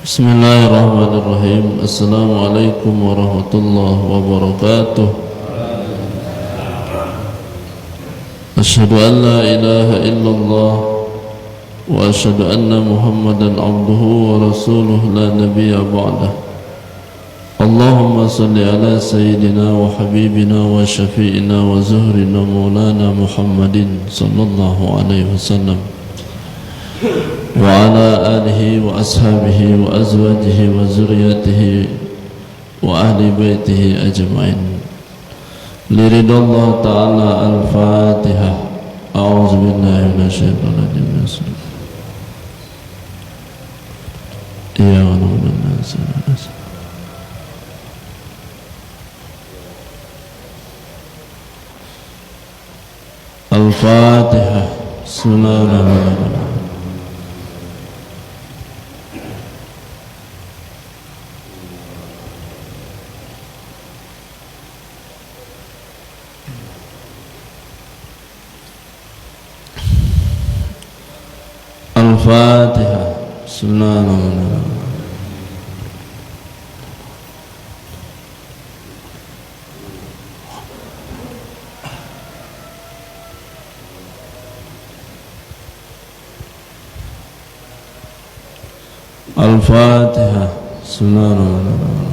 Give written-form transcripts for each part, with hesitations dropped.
Bismillahirrahmanirrahim. Assalamualaikum warahmatullahi wabarakatuh. Asyhadu an la ilaha illallah wa asyhadu anna Muhammadan abduhu wa rasuluhu la nabiyya ba'dah. Allahumma salli ala sayyidina wa habibina wa syafi'ina wa zuhrina maulana Muhammadin sallallahu alaihi wasallam wa ala alihi wa ashabihi wa azwajihi wa zuriyatihi wa ahli baitihi ajma'in. Liridallah ta'ala al-Fatihah. A'udzu billahi minasyaitonir rajim. Ya Rabbana sallallahu Al-Fatihah. Bismillahirrahmanirrahim. Al-Fatihah. Bismillahirrahmanirrahim. Al-Fatihah. Bismillahirrahmanirrahim.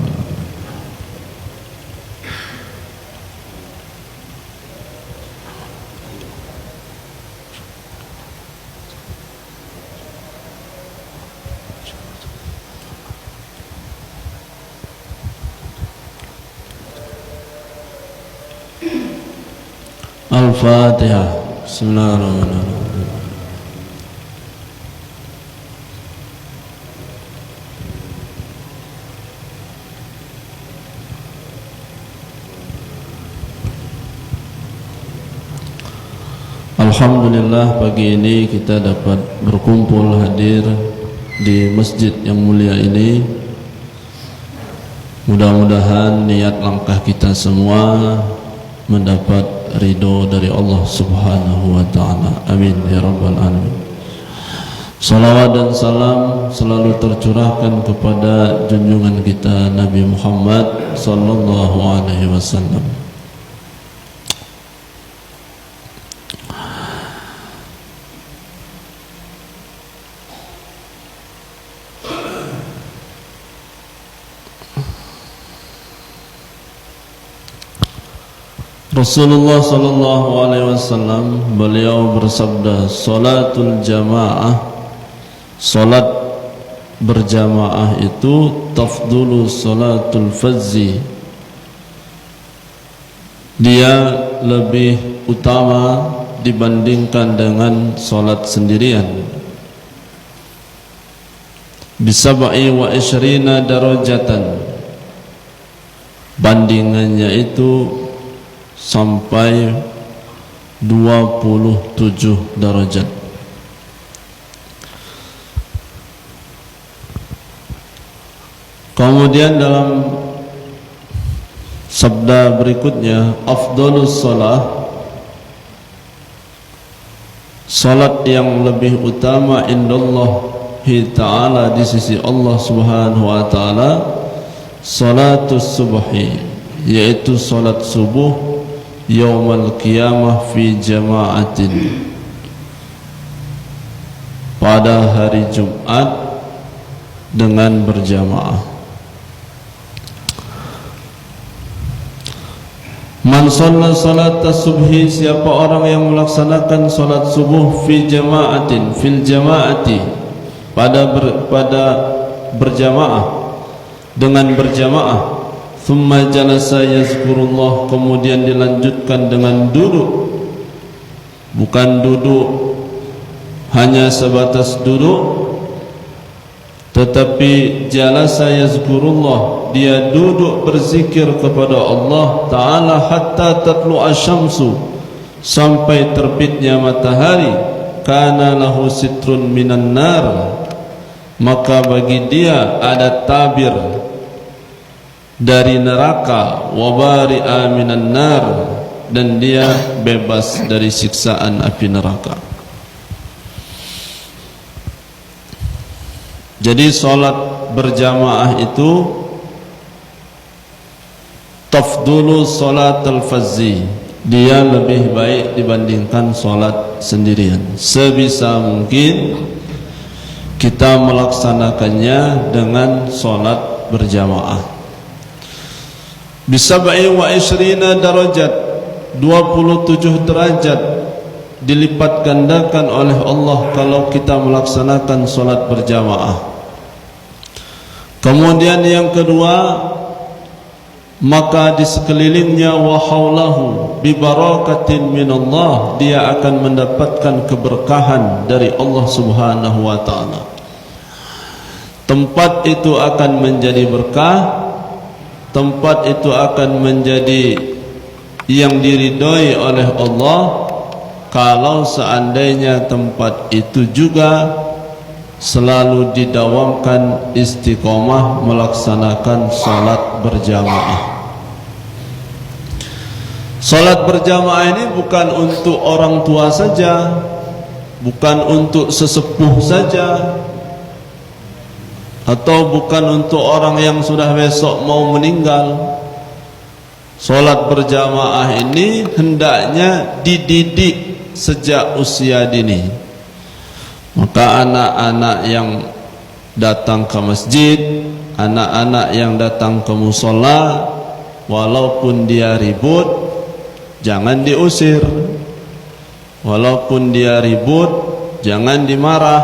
Al-Fatihah. Bismillahirrahmanirrahim. Alhamdulillah, pagi ini kita dapat berkumpul hadir di masjid yang mulia ini. Mudah-mudahan niat langkah kita semua mendapat ridho dari Allah Subhanahu wa ta'ala. Amin ya rabbal alamin. Salawat dan salam selalu tercurahkan kepada junjungan kita Nabi Muhammad sallallahu alaihi wasallam. Rasulullah sallallahu alaihi wasallam beliau bersabda, salatul jamaah, salat berjamaah itu tafdulu salatul fazzi, dia lebih utama dibandingkan dengan salat sendirian. Bisab'i wa isyrina darajatan, bandingannya itu sampai 27 derajat. Kemudian dalam sabda berikutnya, afdhalus shalah, salat yang lebih utama indallahi ta'ala, di sisi Allah Subhanahu wa ta'ala, salatus subhi, yaitu salat subuh yaumal qiyamah fi jama'atin, pada hari Jumat dengan berjamaah. Man shalla salat subhi, siapa orang yang melaksanakan salat subuh fi jama'atin, fil jama'ati, pada berjamaah, dengan berjamaah. Thumma jalasa yazkurullah, kemudian dilanjutkan dengan duduk, bukan duduk hanya sebatas duduk, tetapi jalasa yazkurullah, dia duduk berzikir kepada Allah Ta'ala hatta tatlu'a syamsu, sampai terbitnya matahari. Kana lahu sitrun minan nar, maka bagi dia ada tabir dari neraka, wabari'a minan nar, dan dia bebas dari siksaan api neraka. Jadi salat berjamaah itu tafdulu salatul fazzi, dia lebih baik dibandingkan salat sendirian. Sebisa mungkin kita melaksanakannya dengan salat berjamaah. Bisab'i wa ishrina darajat, 27 derajat dilipat gandakan oleh Allah kalau kita melaksanakan salat berjamaah. Kemudian yang kedua, maka di sekelilingnya wa haulahu bi barakatin minallah, dia akan mendapatkan keberkahan dari Allah Subhanahu wa taala. Tempat itu akan menjadi berkah, tempat itu akan menjadi yang diridhoi oleh Allah kalau seandainya tempat itu juga selalu didawamkan istiqomah melaksanakan salat berjamaah. Salat berjamaah ini bukan untuk orang tua saja, bukan untuk sesepuh saja, atau bukan untuk orang yang sudah besok mau meninggal. Salat berjamaah ini hendaknya dididik sejak usia dini. Maka anak-anak yang datang ke masjid, anak-anak yang datang ke musola, walaupun dia ribut, jangan diusir. Walaupun dia ribut, jangan dimarah.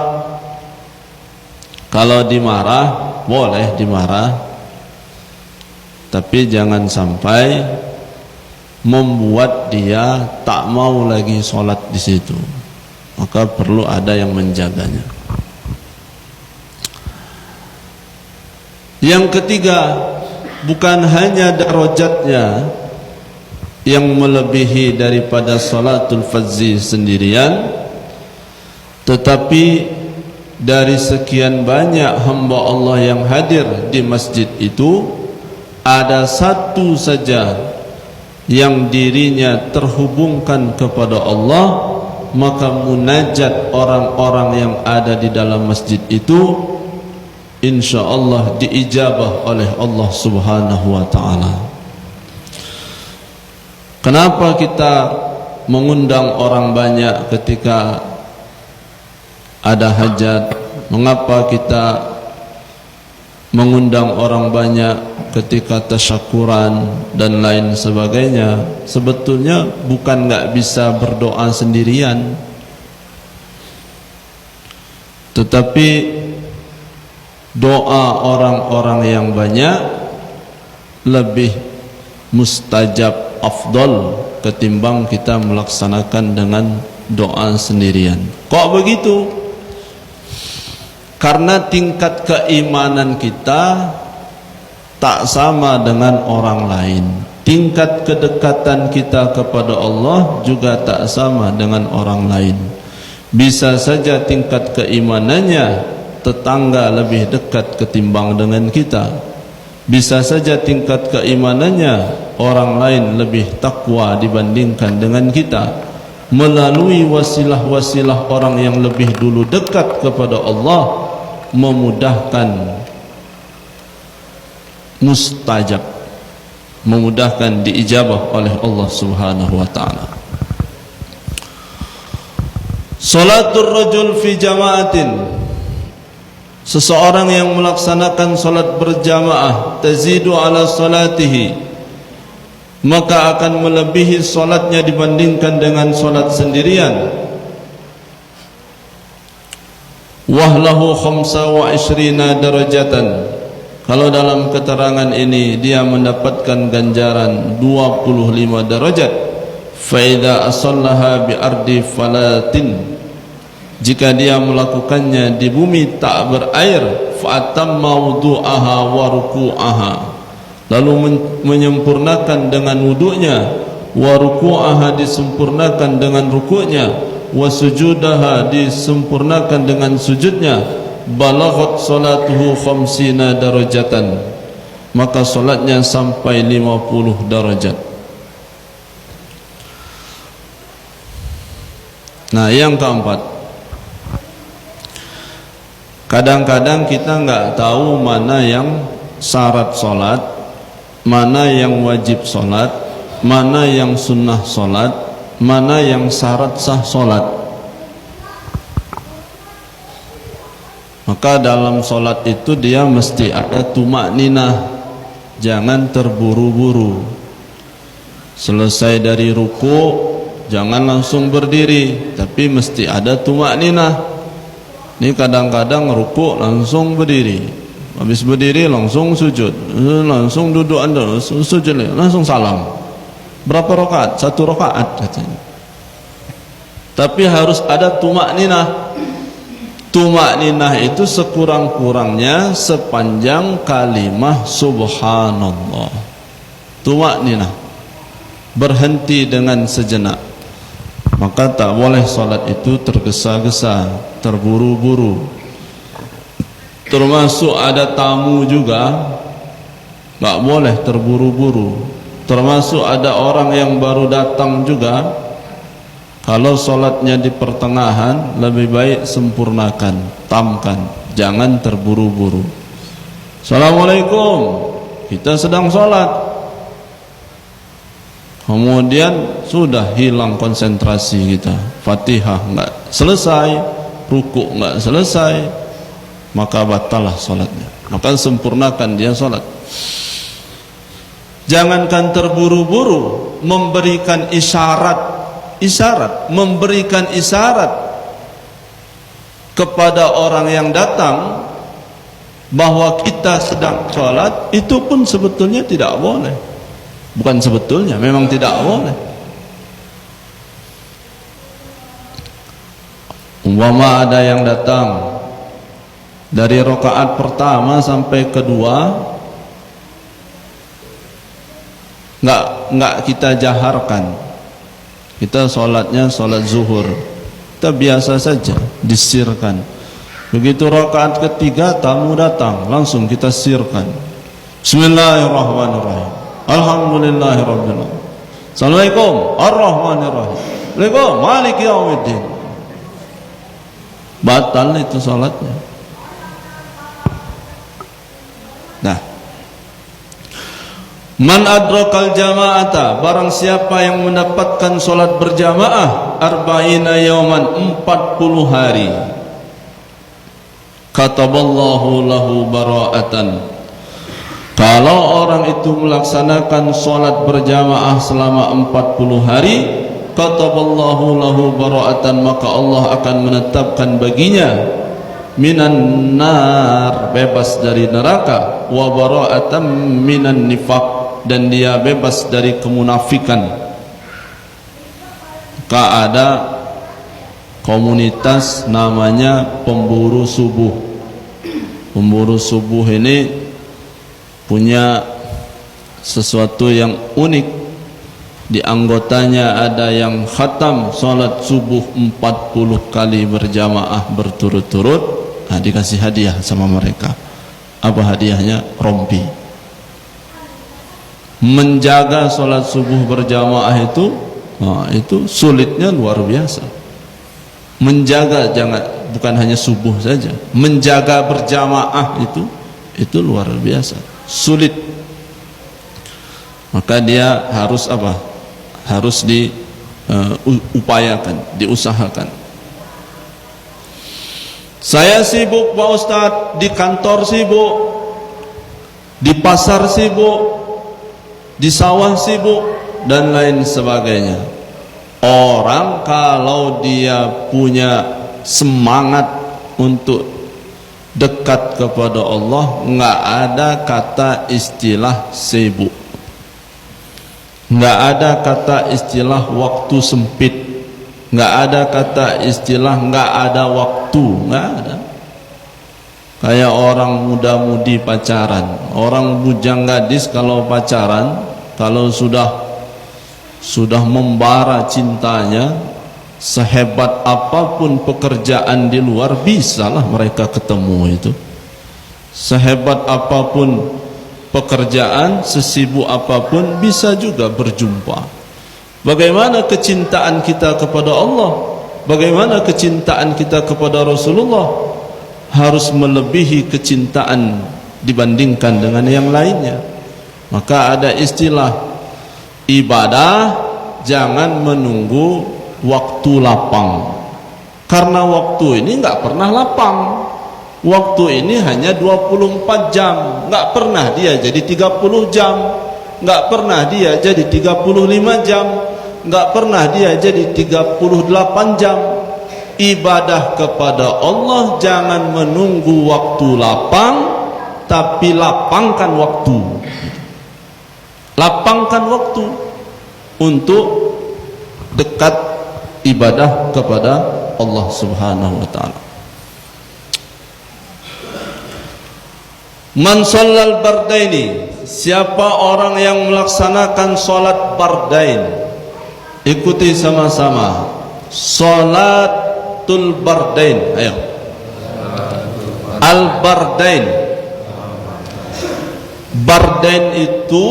Kalau dimarah, boleh dimarah, tapi jangan sampai membuat dia tak mau lagi sholat di situ. Maka perlu ada yang menjaganya. Yang ketiga, bukan hanya darajatnya yang melebihi daripada salatul fazzi sendirian, tetapi dari sekian banyak hamba Allah yang hadir di masjid itu, ada satu saja yang dirinya terhubungkan kepada Allah, maka munajat orang-orang yang ada di dalam masjid itu insyaallah diijabah oleh Allah Subhanahu wa taala. Kenapa kita mengundang orang banyak ketika ada hajat? Mengapa kita mengundang orang banyak ketika tasyakuran dan lain sebagainya? Sebetulnya bukan nggak bisa berdoa sendirian, tetapi doa orang-orang yang banyak lebih mustajab, afdal ketimbang kita melaksanakan dengan doa sendirian. Kok begitu? Karena tingkat keimanan kita tak sama dengan orang lain. Tingkat kedekatan kita kepada Allah juga tak sama dengan orang lain. Bisa saja tingkat keimanannya tetangga lebih dekat ketimbang dengan kita. Bisa saja tingkat keimanannya orang lain lebih takwa dibandingkan dengan kita. Melalui wasilah-wasilah orang yang lebih dulu dekat kepada Allah, memudahkan mustajab, memudahkan diijabah oleh Allah Subhanahu wa taala. Salatul rajul fi jama'atin, seseorang yang melaksanakan salat berjamaah, tazidu ala salatihi, maka akan melebihi salatnya dibandingkan dengan salat sendirian. Wahlahu 25 darajatan, kalau dalam keterangan ini dia mendapatkan ganjaran 25 derajat. Fa idza asallaha bi ardi falatin, jika dia melakukannya di bumi tak berair, fa atamma wudu'aha wa ruku'aha, lalu menyempurnakan dengan wudunya, wa ruku'aha disempurnakan dengan rukuknya, wa sujudaha disempurnakan dengan sujudnya, balaghat salatuhu 50 darajatan, maka salatnya sampai 50 darajat. Nah, yang keempat, Kadang-kadang kita nggak tahu mana yang syarat sholat, mana yang wajib sholat, mana yang sunnah sholat, mana yang syarat sah sholat. Maka dalam sholat itu dia mesti ada tumakninah, jangan terburu-buru. Selesai dari ruku jangan langsung berdiri, tapi mesti ada tumakninah. Ini kadang-kadang ruku langsung berdiri, habis berdiri langsung sujud, langsung duduk anda, sujud langsung salam. Berapa rakaat? 1 rakaat katanya. Tapi harus ada tumakninah. Tumakninah itu sekurang-kurangnya sepanjang kalimah subhanallah. Tumakninah, berhenti dengan sejenak. Maka tak boleh salat itu tergesa-gesa, terburu-buru. Termasuk ada tamu juga, tak boleh terburu-buru. Termasuk ada orang yang baru datang juga, kalau salatnya di pertengahan lebih baik sempurnakan, tamkan, jangan terburu-buru. Assalamualaikum, kita sedang salat. Kemudian sudah hilang konsentrasi kita, Fatihah enggak selesai, ruku enggak selesai, maka batalah salatnya. Maka sempurnakan dia salat. Jangankan terburu-buru memberikan isyarat, memberikan isyarat kepada orang yang datang bahwa kita sedang salat, itu pun sebetulnya tidak boleh. Bukan sebetulnya, memang tidak boleh. Umpama ada yang datang dari rakaat pertama sampai kedua, enggak kita jaharkan. Kita sholatnya sholat zuhur, kita biasa saja, disirkan. Begitu rakaat ketiga tamu datang, langsung kita sirkan. Bismillahirrahmanirrahim, alhamdulillahirabbil alamin, assalamualaikum arrahmanirrahim, waalaikumsalam maliki yaumiddin. Batal itu salatnya. Nah, man adrakal jama'ata, barang siapa yang mendapatkan salat berjamaah arba'ina yauman, 40 hari, kataballahu lahu bara'atan. Kalau orang itu melaksanakan salat berjamaah selama 40 hari, kataballahu lahu bara'atan, maka Allah akan menetapkan baginya minan nar, bebas dari neraka, wa bara'atan minan nifaq, dan dia bebas dari kemunafikan. Maka ada komunitas namanya pemburu subuh. Pemburu subuh ini punya sesuatu yang unik. Di anggotanya ada yang khatam salat subuh 40 kali berjamaah berturut-turut. Nah, dikasih hadiah sama mereka. Apa hadiahnya? Rompi. Menjaga salat subuh berjamaah itu, nah, itu sulitnya luar biasa. Menjaga, jangan bukan hanya subuh saja, menjaga berjamaah itu luar biasa, sulit. Maka dia harus apa? Harus diupayakan, diusahakan. Saya sibuk Pak Ustadz, di kantor sibuk, di pasar sibuk, di sawah sibuk, dan lain sebagainya. Orang kalau dia punya semangat untuk dekat kepada Allah, enggak ada kata istilah sibuk, enggak ada kata istilah waktu sempit, enggak ada kata istilah enggak ada waktu, enggak ada. Kayak orang muda-mudi pacaran, orang bujang gadis kalau pacaran, kalau sudah membara cintanya, sehebat apapun pekerjaan di luar, bisalah mereka ketemu itu. Sehebat apapun pekerjaan, sesibuk apapun, bisa juga berjumpa. Bagaimana kecintaan kita kepada Allah? Bagaimana kecintaan kita kepada Rasulullah? harus melebihi kecintaan dibandingkan dengan yang lainnya. Maka ada istilah ibadah jangan menunggu waktu lapang, karena waktu ini nggak pernah lapang. Waktu ini hanya 24 jam, nggak pernah dia jadi 30 jam, nggak pernah dia jadi 35 jam, nggak pernah dia jadi 38 jam. Ibadah kepada Allah jangan menunggu waktu lapang, tapi lapangkan waktu. Lapangkan waktu untuk dekat ibadah kepada Allah Subhanahu wa taala. Man shallal bardaini, siapa orang yang melaksanakan salat bardain, ikuti sama-sama. Salatul bardain, ayo. Al bardain. Bardain itu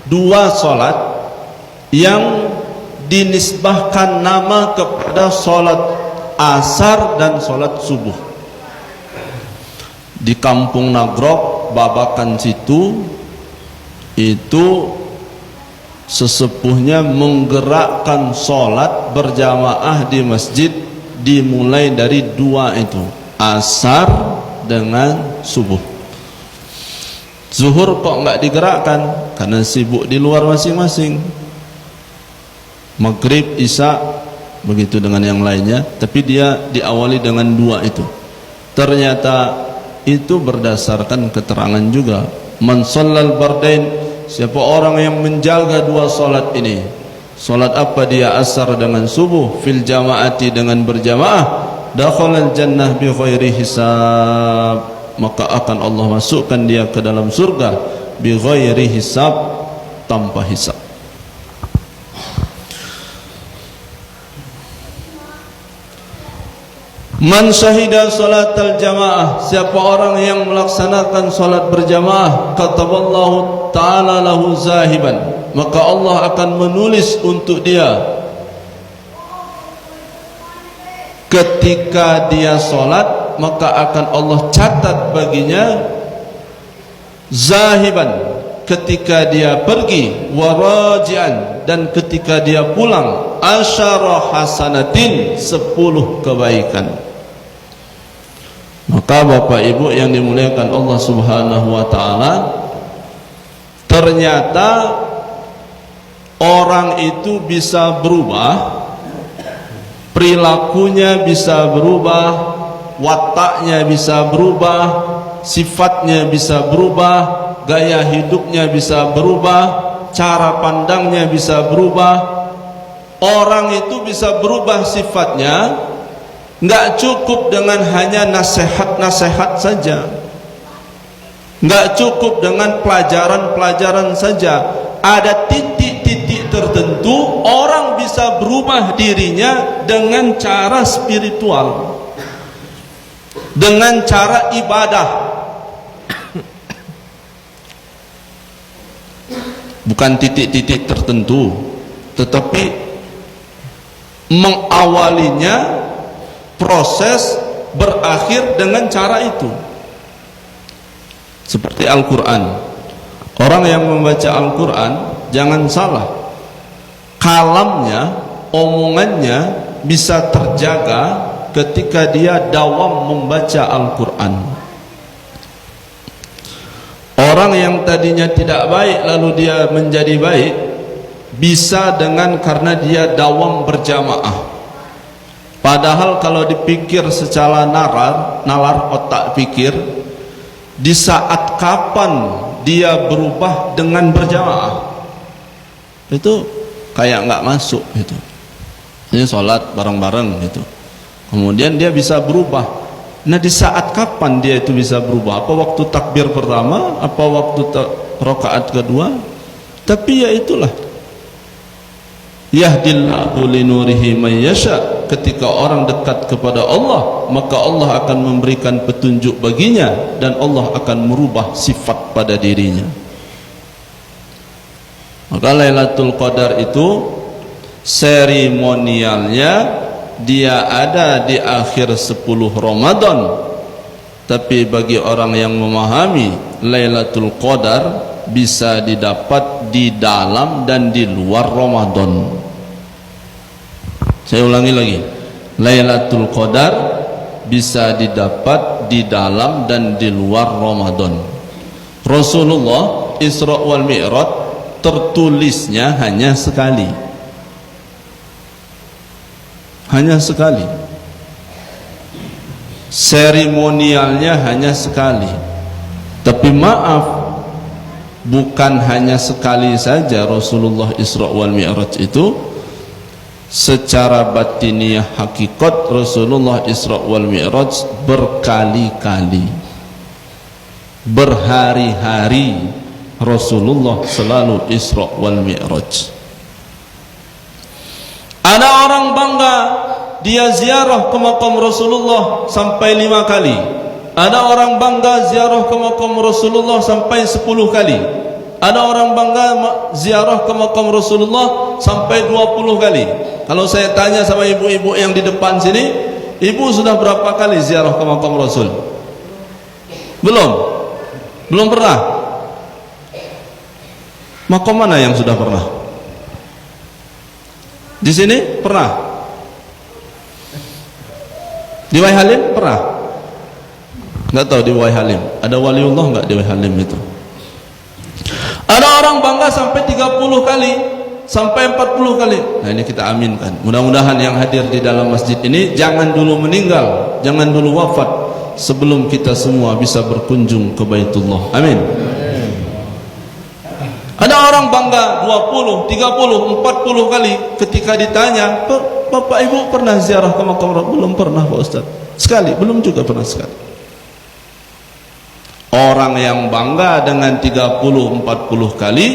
dua salat yang dinisbahkan nama kepada salat asar dan salat subuh. Di kampung Nagrok, Babakan situ, itu sesepuhnya menggerakkan sholat berjamaah di masjid dimulai dari dua itu, asar dengan subuh. Zuhur kok nggak digerakkan karena sibuk di luar masing-masing. Maghrib, isya, begitu dengan yang lainnya, tapi dia diawali dengan dua itu. Ternyata itu berdasarkan keterangan juga. Man shallal bardain, siapa orang yang menjaga dua salat ini. Salat apa dia? Asar dengan subuh, fil jamaati dengan berjamaah, dakhalal jannah bi ghairi hisab, maka akan Allah masukkan dia ke dalam surga bi ghairi hisab, tanpa hisab. Man syahida salatal jamaah, siapa orang yang melaksanakan salat berjamaah, kataballahu ta'ala lahu zahiban, maka Allah akan menulis untuk dia ketika dia salat, maka akan Allah catat baginya zahiban, ketika dia pergi, warajian, dan ketika dia pulang, asyara hasanatin, 10 kebaikan. Maka Bapak Ibu yang dimuliakan Allah Subhanahu wa taala, ternyata orang itu bisa berubah, perilakunya bisa berubah, wataknya bisa berubah, sifatnya bisa berubah, gaya hidupnya bisa berubah, cara pandangnya bisa berubah. Orang itu bisa berubah sifatnya. Nggak cukup dengan hanya nasihat-nasihat saja, nggak cukup dengan pelajaran-pelajaran saja. Ada titik-titik tertentu orang bisa berubah dirinya dengan cara spiritual, dengan cara ibadah. Bukan titik-titik tertentu, tetapi mengawalinya, proses berakhir dengan cara itu. Seperti Al-Quran. Orang yang membaca Al-Quran, jangan salah, kalamnya, omongannya bisa terjaga ketika dia dawam membaca Al-Quran. Orang yang tadinya tidak baik lalu dia menjadi baik, bisa dengan karena dia dawam berjamaah. Padahal kalau dipikir secara nalar otak pikir, di saat kapan dia berubah dengan berjamaah, itu kayak nggak masuk gitu. Ini sholat bareng-bareng gitu, kemudian dia bisa berubah. Nah, di saat kapan dia itu bisa berubah? Apa waktu takbir pertama? Apa waktu rakaat kedua? Tapi ya itulah, yahdillahu linurihi may yasha. Ketika orang dekat kepada Allah, maka Allah akan memberikan petunjuk baginya dan Allah akan merubah sifat pada dirinya. Maka Lailatul Qadar itu seremonialnya dia ada di akhir 10 Ramadan, Tapi bagi orang yang memahami, Lailatul Qadar bisa didapat di dalam dan di luar Ramadan. Saya ulangi lagi, Lailatul Qadar bisa didapat di dalam dan di luar Ramadan. Rasulullah Isra wal Mi'raj tertulisnya hanya sekali, hanya sekali. Seremonialnya hanya sekali. Tapi maaf, bukan hanya sekali saja Rasulullah Isra wal Mi'raj itu. Secara batiniah hakikat Rasulullah Isra wal Mi'raj berkali-kali, berhari-hari Rasulullah selalu Isra wal Mi'raj. Ada orang bangga dia ziarah ke makam Rasulullah sampai 5 kali. Ada orang bangga ziarah ke makam Rasulullah sampai 10 kali. Ada orang bangga ziarah ke makam Rasulullah sampai 20 kali. Kalau saya tanya sama ibu-ibu yang di depan sini, ibu sudah berapa kali ziarah ke makam Rasul? Belum? Belum pernah? Makam mana yang sudah pernah? Di sini pernah? Di Wai Halim pernah? Nggak tahu di Wai Halim. Ada waliullah nggak di Wai Halim itu? Ada orang bangga sampai 30 kali, sampai 40 kali. Nah ini kita aminkan. Mudah-mudahan yang hadir di dalam masjid ini jangan dulu meninggal, jangan dulu wafat sebelum kita semua bisa berkunjung ke Baitullah. Amin. Ada orang bangga 20, 30, 40 kali. Ketika ditanya, Bapak Ibu pernah ziarah ke makam Rasulullah? Belum pernah Pak Ustaz. Sekali, belum juga pernah sekali. Orang yang bangga dengan 30, 40 kali,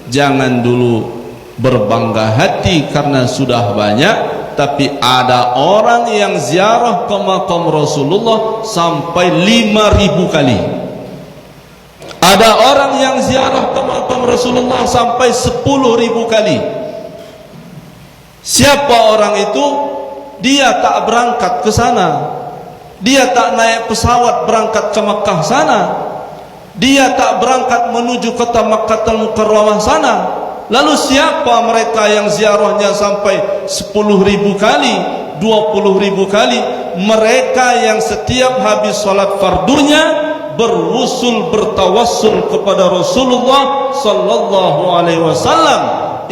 jangan dulu berbangga hati karena sudah banyak. Tapi ada orang yang ziarah ke makam Rasulullah sampai 5.000 kali. Ada orang yang ziarah ke makam Rasulullah sampai 10.000 kali. Siapa orang itu? Dia tak berangkat ke sana. Dia tak naik pesawat berangkat ke Makkah sana. Dia tak berangkat menuju kota Makkatul Mukarramah sana. Lalu siapa mereka yang ziarahnya sampai 10.000 kali, 20.000 kali? Mereka yang setiap habis salat fardunya berwusul, bertawassul kepada Rasulullah sallallahu alaihi wasallam,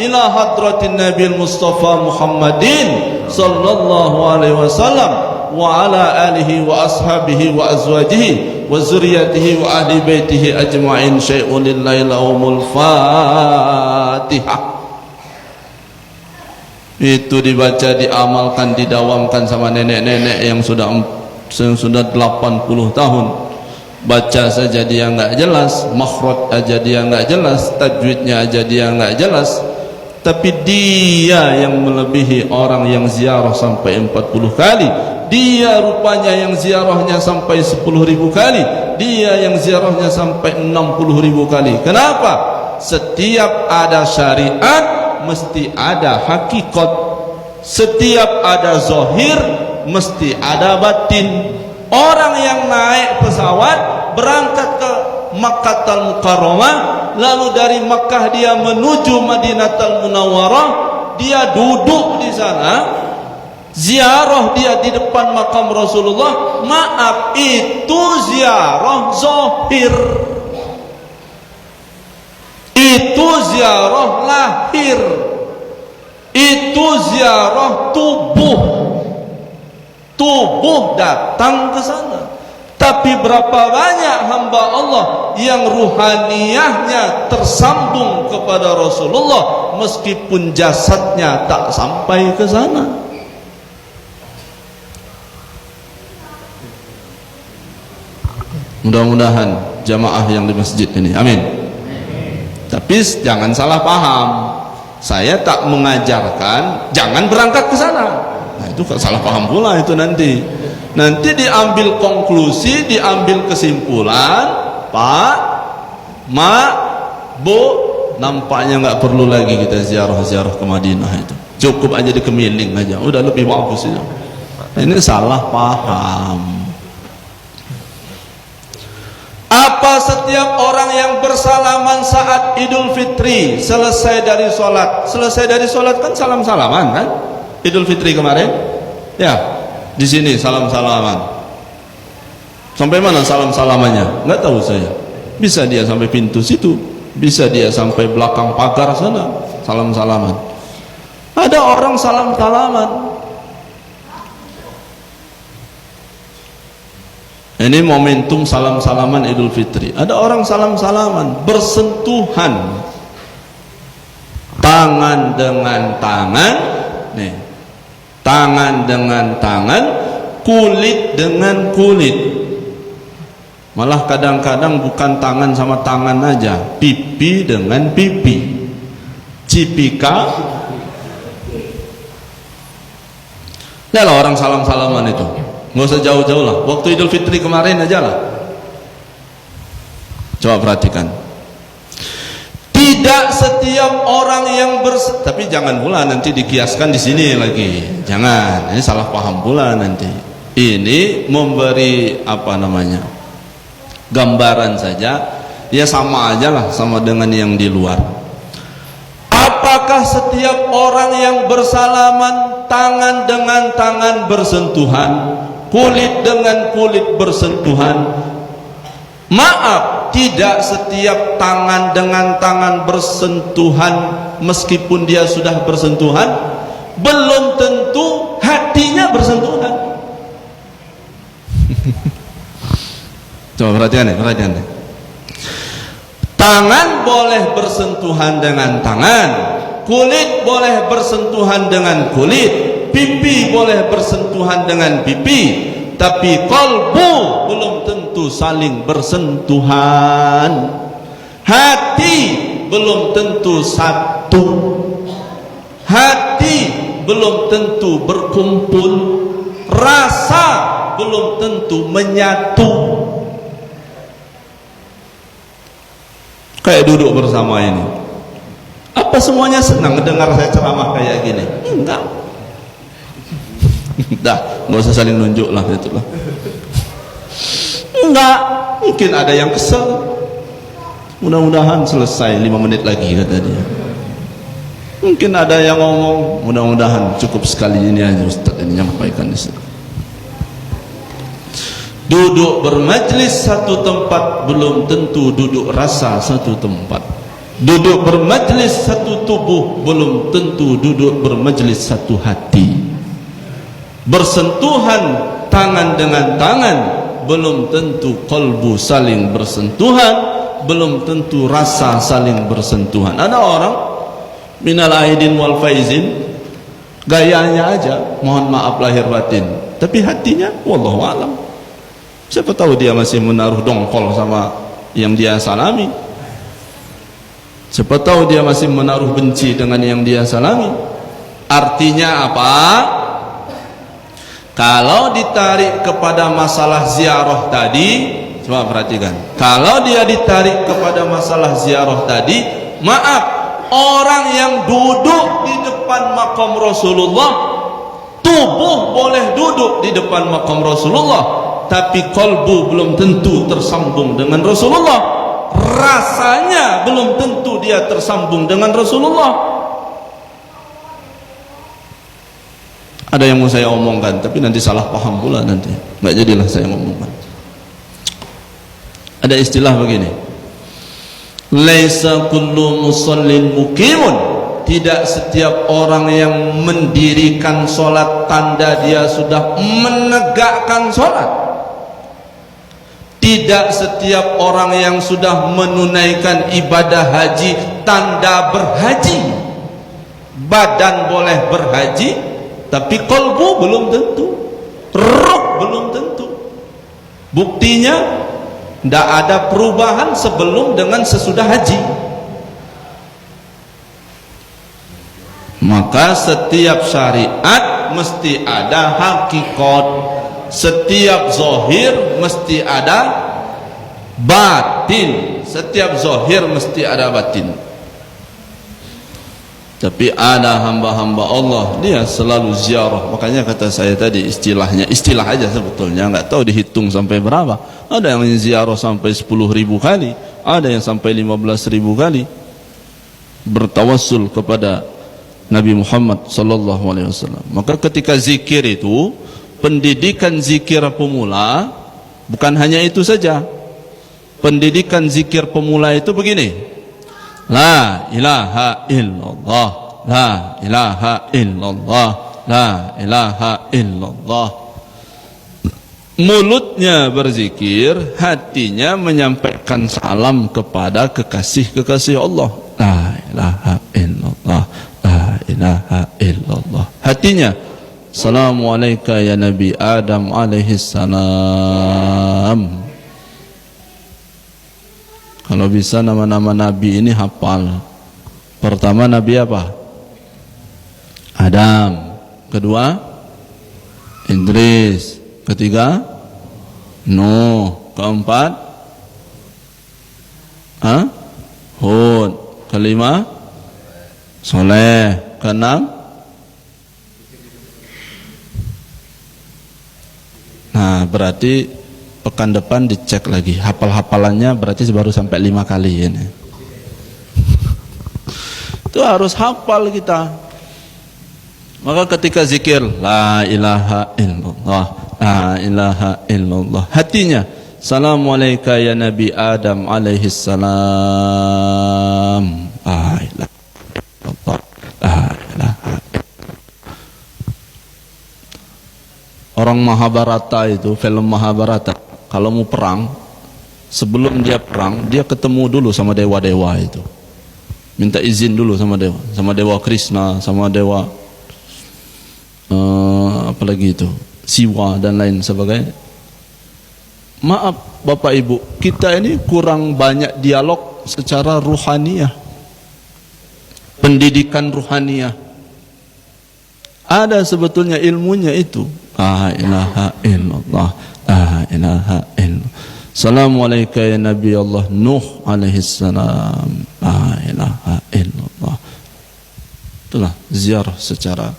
ila hadratin Nabi Mustafa Muhammadin sallallahu alaihi wasallam wa ala alihi wa ashabihi wa azwajihi wa zuriyatihi wa ahli baitihi ajma'in. Syai'un lillahi lahumul Fatihah. Itu dibaca, diamalkan, didawamkan sama nenek-nenek yang sudah 80 tahun. Baca saja dia nggak jelas, makhraj aja dia nggak jelas, tajwidnya aja dia nggak jelas. Tapi dia yang melebihi orang yang ziarah sampai 40 kali. Dia rupanya yang ziarahnya sampai 10.000 kali. Dia yang ziarahnya sampai 60.000 kali. Kenapa? Setiap ada syariat mesti ada hakikat. Setiap ada zahir mesti ada batin. Orang yang naik pesawat berangkat ke Makkatul Mukarramah, lalu dari Makkah dia menuju Madinatul Munawwarah, dia duduk di sana, ziarah dia di depan makam Rasulullah. Maaf, itu ziarah zahir, itu ziarah lahir, itu ziarah tubuh. Tubuh datang ke sana. Tapi berapa banyak hamba Allah yang ruhaniyahnya tersambung kepada Rasulullah meskipun jasadnya tak sampai ke sana. Mudah-mudahan jamaah yang di masjid ini, amin. Tapi jangan salah paham, saya tak mengajarkan jangan berangkat ke sana. Nah itu salah paham pula itu nanti diambil konklusi, diambil kesimpulan, Pak, Mak, Bu, nampaknya nggak perlu lagi kita ziarah-ziarah ke Madinah itu, cukup aja di Kemiling aja, udah lebih bagus itu. Ini salah paham. setiap orang yang bersalaman saat Idul Fitri selesai dari sholat kan salam-salaman kan? Idul Fitri kemarin ya, di sini salam-salaman. Sampai mana salam-salamannya? Nggak tahu saya. Bisa dia sampai pintu situ, bisa dia sampai belakang pagar sana, salam-salaman. Ada orang salam-salaman. Ini momentum salam-salaman Idul Fitri. Ada orang salam-salaman, bersentuhan tangan dengan tangan, nih, tangan dengan tangan, kulit dengan kulit. Malah kadang-kadang bukan tangan sama tangan aja, pipi dengan pipi, cipika. Lihatlah orang salam-salaman itu. Nggak usah jauh-jauh lah, waktu Idul Fitri kemarin aja lah. Coba perhatikan. Tidak setiap orang yang tapi jangan pula nanti dikiaskan di sini lagi. Jangan, ini salah paham pula nanti. Ini memberi apa namanya, gambaran saja. Ya sama aja lah, sama dengan yang di luar. Apakah setiap orang yang bersalaman tangan dengan tangan bersentuhan, kulit dengan kulit bersentuhan? Maaf, tidak setiap tangan dengan tangan bersentuhan meskipun dia sudah bersentuhan, belum tentu hatinya bersentuhan. Coba perhatian ya. Tangan boleh bersentuhan dengan tangan, kulit boleh bersentuhan dengan kulit, pipi boleh bersentuhan dengan pipi, tapi kalbu belum tentu saling bersentuhan. Hati belum tentu satu, hati belum tentu berkumpul, rasa belum tentu menyatu. Kayak duduk bersama ini, apa semuanya senang mendengar saya ceramah kayak gini? Enggak. Dah, nggak usah saling nunjuk lah, itulah. Enggak, mungkin ada yang kesel. Mudah-mudahan selesai 5 menit lagi kata dia. Mungkin ada yang ngomong, mudah-mudahan cukup sekali ini aja Ustaz ini nyampaikan di sini. Duduk bermajlis satu tempat belum tentu duduk rasa satu tempat. Duduk bermajlis satu tubuh belum tentu duduk bermajlis satu hati. Bersentuhan tangan dengan tangan belum tentu kalbu saling bersentuhan, belum tentu rasa saling bersentuhan. Ada orang minal aidin wal faizin, gayanya aja mohon maaf lahir batin, tapi hatinya wallahu alam. Siapa tahu dia masih menaruh dongkol sama yang dia salami. Siapa tahu dia masih menaruh benci dengan yang dia salami. Artinya apa? Kalau ditarik kepada masalah ziarah tadi, coba perhatikan. Kalau dia ditarik kepada masalah ziarah tadi, maaf, orang yang duduk di depan makam Rasulullah, tubuh boleh duduk di depan makam Rasulullah, tapi kalbu belum tentu tersambung dengan Rasulullah, rasanya belum tentu dia tersambung dengan Rasulullah. Ada yang mau saya omongkan, tapi nanti salah paham pula, nanti nggak jadilah saya ngomongkan. Ada istilah begini, laisa kullu musallin muqimun, tidak setiap orang yang mendirikan sholat tanda dia sudah menegakkan sholat. Tidak setiap orang yang sudah menunaikan ibadah haji tanda berhaji. Badan boleh berhaji, tapi kalbu belum tentu, ruh belum tentu. Buktinya tidak ada perubahan sebelum dengan sesudah haji. Maka setiap syariat mesti ada hakikat, setiap zahir mesti ada batin, setiap zahir mesti ada batin. Tapi ada hamba-hamba Allah dia selalu ziarah. Makanya kata saya tadi istilahnya, istilah aja sebetulnya, nggak tahu dihitung sampai berapa. Ada yang ziarah sampai 10.000 kali, ada yang sampai 15.000 kali bertawassul kepada Nabi Muhammad sallallahu alaihi wasallam. Maka ketika zikir itu, pendidikan zikir pemula bukan hanya itu saja. Pendidikan zikir pemula itu begini: La ilaha illallah, la ilaha illallah, la ilaha illallah. Mulutnya berzikir, hatinya menyampaikan salam kepada kekasih-kekasih Allah. La ilaha illallah, la ilaha illallah. Hatinya, Assalamualaikum ya Nabi Adam alaihi salam. Kalau bisa nama-nama Nabi ini hafal. Pertama Nabi apa? Adam. Kedua Idris. Ketiga Nuh. Keempat Hud. Kelima Soleh. Keenam berarti pekan depan dicek lagi hafal-hafalannya, berarti baru sampai 5 kali ini. Itu harus hafal kita. Maka ketika zikir la ilaha illallah, la ilaha illallah, hatinya Assalamualaikum ya Nabi Adam alaihi salam. La ilaha illallah, la ilaha. Orang Mahabharata itu, film Mahabharata, kalau mau perang, sebelum dia perang, dia ketemu dulu sama dewa-dewa itu. Minta izin dulu sama dewa Krishna, sama dewa apalagi itu, Siwa dan lain sebagainya. Maaf Bapak Ibu, kita ini kurang banyak dialog secara ruhaniyah, pendidikan ruhaniyah. Ada sebetulnya ilmunya itu. La ilaha illallah, la ilaha illallah. Assalamualaikum ya Nabi Allah Nuh alaihi salam. La ilaha illallah. Itulah ziarah secara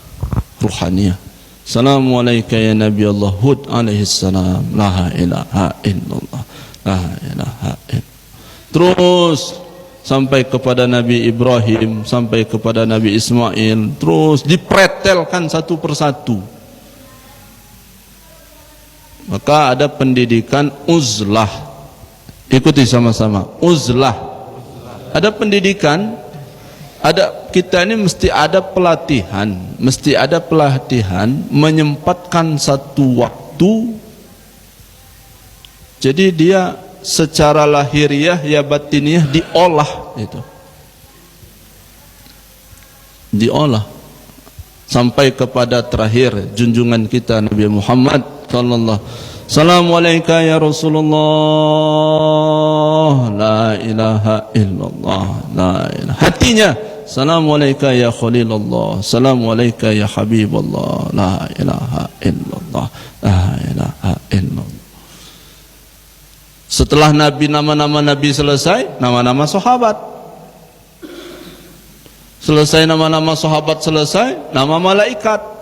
ruhaniyah. Assalamualaikum ya Nabi Allah Hud alaihi salam. La ilaha illallah, la ilaha illallah. Terus sampai kepada Nabi Ibrahim, sampai kepada Nabi Ismail, terus dipretelkan satu persatu. Maka ada pendidikan uzlah. Ikuti sama-sama. Uzlah. Ada pendidikan, ada, kita ini mesti ada pelatihan, mesti ada pelatihan menyempatkan satu waktu. Jadi dia secara lahiriah ya batiniah diolah itu. Diolah sampai kepada terakhir junjungan kita Nabi Muhammad sallallahu. Assalamualaikum ya Rasulullah, la ilaha illallah, la ilaha. Hatinya Assalamualaikum ya Khalilullah, Assalamualaikum ya Habibullah, la ilaha illallah, la ilaha illallah. Setelah Nabi, nama-nama Nabi selesai, nama-nama sahabat selesai, nama-nama sahabat selesai, nama malaikat.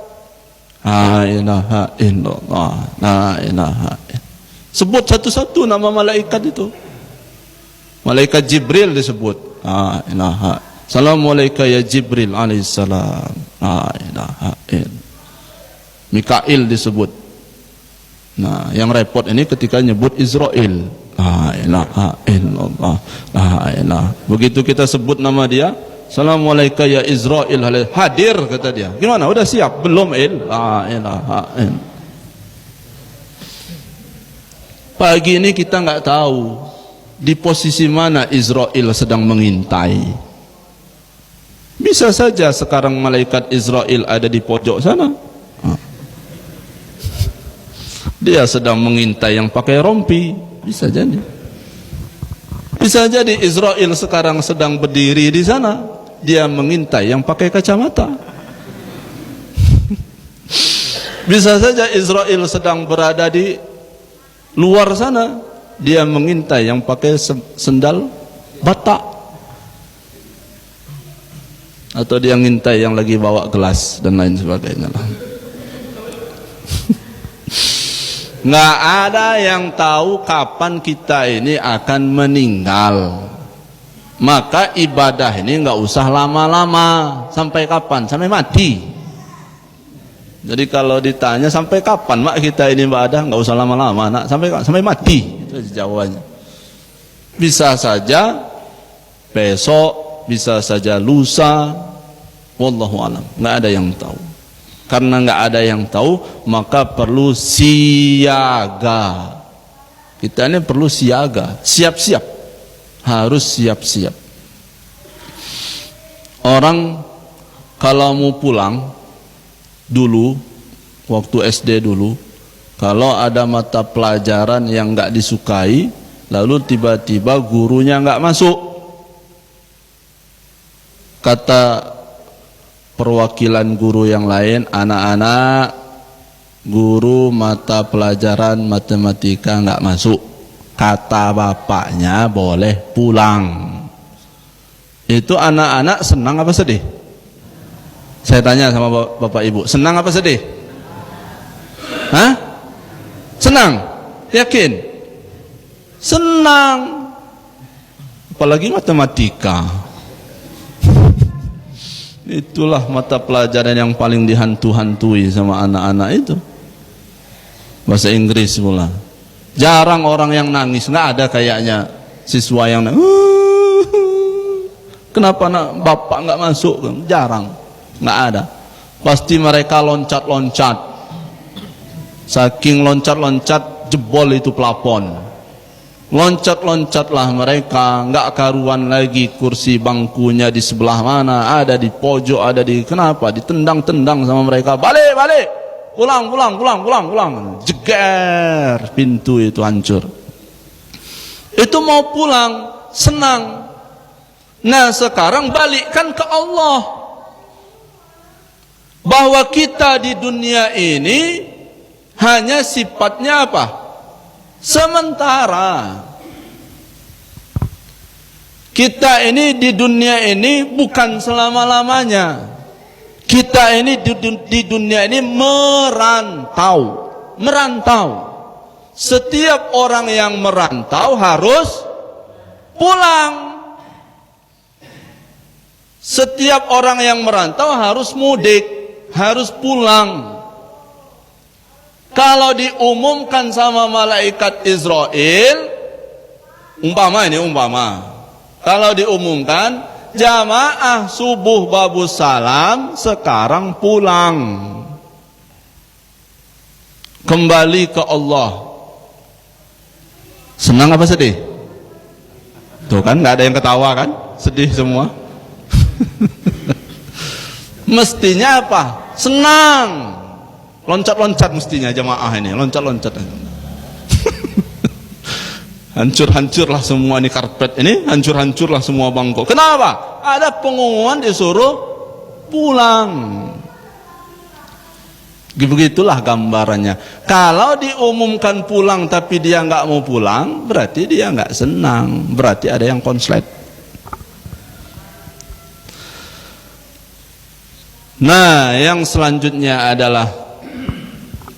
La ilaha illallah, la ilaha illallah. Sebut satu-satu nama malaikat itu. Malaikat Jibril disebut. La ilaha. Assalamualaikum ya Jibril alaihissalam. La ilaha illallah. Mikail disebut. Nah, yang repot ini ketika nyebut Israel. La ilaha illallah, la ilaha. Begitu kita sebut nama dia, Assalamualaikum ya Israel, hadir kata dia. Gimana? Udah siap? Belum la ilaha illallah. Pagi ini kita nggak tahu di posisi mana Israel sedang mengintai. Bisa saja sekarang malaikat Israel ada di pojok sana. Dia sedang mengintai yang pakai rompi. Bisa jadi. Bisa jadi Israel sekarang sedang berdiri di sana. Dia mengintai yang pakai kacamata. Bisa saja Israel sedang berada di luar sana. Dia mengintai yang pakai sendal batak. Atau dia ngintai yang lagi bawa gelas dan lain sebagainya lah. Nggak ada yang tahu kapan kita ini akan meninggal. Maka ibadah ini nggak usah lama-lama. Sampai kapan? Sampai mati. Jadi kalau ditanya sampai kapan mak kita ini ibadah, nggak usah lama-lama nak, sampai mati. Itu jawabannya. Bisa saja besok, bisa saja lusa. Wallahu alam. Nggak ada yang tahu. Karena nggak ada yang tahu, maka perlu siaga. Kita ini perlu siaga, siap-siap, harus siap-siap. Orang kalau mau pulang dulu, waktu SD dulu, kalau ada mata pelajaran yang nggak disukai, lalu tiba-tiba gurunya nggak masuk, kata perwakilan guru yang lain, anak-anak, guru mata pelajaran matematika nggak masuk, kata bapaknya boleh pulang. Itu anak-anak senang apa sedih? Saya tanya sama bapak ibu, senang apa sedih? Hah? Senang? Yakin? Senang. Apalagi matematika. Itulah mata pelajaran yang paling dihantu-hantui sama anak-anak itu. Bahasa Inggris pula. Jarang orang yang nangis, nggak ada kayaknya siswa yang nangis. Kenapa nak bapak nggak masuk? Jarang, nggak ada. Pasti mereka loncat-loncat. Saking loncat-loncat jebol itu plafon. Loncat-loncatlah mereka, nggak karuan lagi kursi bangkunya di sebelah mana, ada di pojok, ada di kenapa, ditendang-tendang sama mereka, balik, pulang, jeger, pintu itu hancur. Itu mau pulang, senang. Nah sekarang balikkan ke Allah, bahwa kita di dunia ini hanya sifatnya apa? Sementara. Kita ini di dunia ini bukan selama-lamanya. Kita ini di dunia ini merantau. Setiap orang yang merantau harus pulang. Setiap orang yang merantau harus mudik, harus pulang. Kalau diumumkan sama malaikat Israel, umpama, kalau diumumkan jamaah subuh babus salam sekarang pulang kembali ke Allah, senang apa sedih? Tuh kan nggak ada yang ketawa kan, sedih semua. Mestinya apa? Senang. Loncat-loncat mestinya jamaah ini, loncat-loncat. Hancur-hancurlah semua ini karpet ini, hancur-hancurlah semua bangku. Kenapa? Ada pengumuman disuruh pulang. Begitulah gambarannya. Kalau diumumkan pulang tapi dia nggak mau pulang, berarti dia nggak senang, berarti ada yang konslet. Nah, yang selanjutnya adalah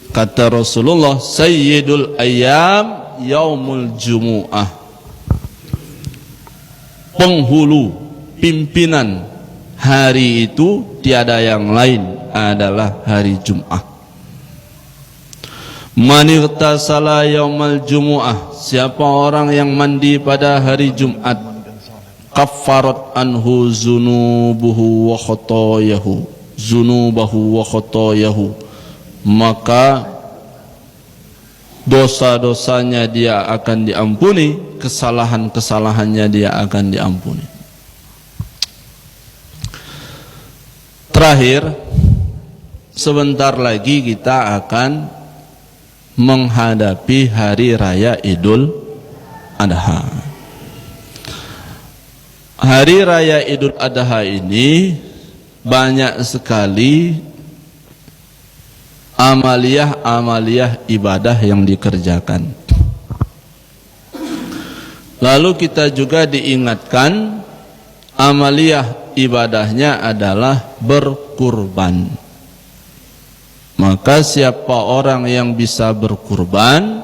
kata Rasulullah, Sayyidul Ayyam Yaumul Jumu'ah. Penghulu, pimpinan hari itu tiada yang lain adalah hari Jum'ah. Man ightasala Yaumul Jumu'ah, siapa orang yang mandi pada hari Jumat, kaffarat anhu zunubuhu wa khotoyahu, maka dosa-dosanya dia akan diampuni, kesalahan-kesalahannya dia akan diampuni. Terakhir, sebentar lagi kita akan menghadapi hari raya Idul Adha. Hari raya Idul Adha ini banyak sekali amaliyah ibadah yang dikerjakan. Lalu kita juga diingatkan amaliyah ibadahnya adalah berkurban. Maka siapa orang yang bisa berkurban,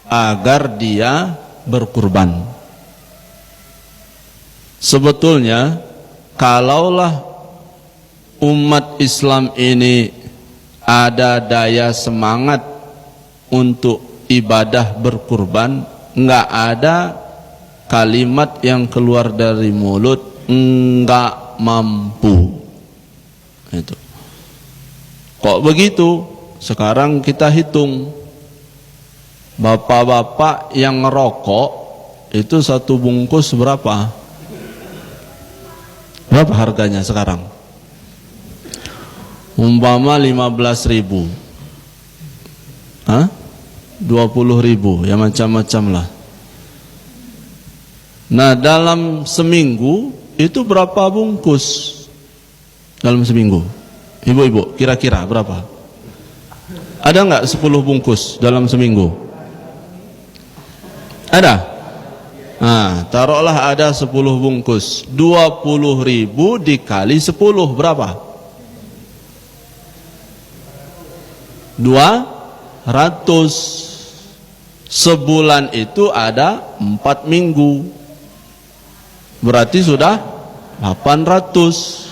agar dia berkurban. Sebetulnya kalaulah umat Islam ini ada daya semangat untuk ibadah berkurban, enggak ada kalimat yang keluar dari mulut enggak mampu. Itu. Kok begitu? Sekarang kita hitung. Bapak-bapak yang ngerokok itu satu bungkus berapa? Berapa harganya sekarang? Umpama 15.000. Hah? 20.000, ya macam-macam lah. Nah, dalam seminggu itu berapa bungkus? Dalam seminggu, ibu-ibu, kira-kira berapa? Ada nggak 10 bungkus dalam seminggu? Ada? Nah, taruhlah ada 10 bungkus. 20.000 dikali 10 berapa? 200. Sebulan itu ada 4 minggu. Berarti sudah 800.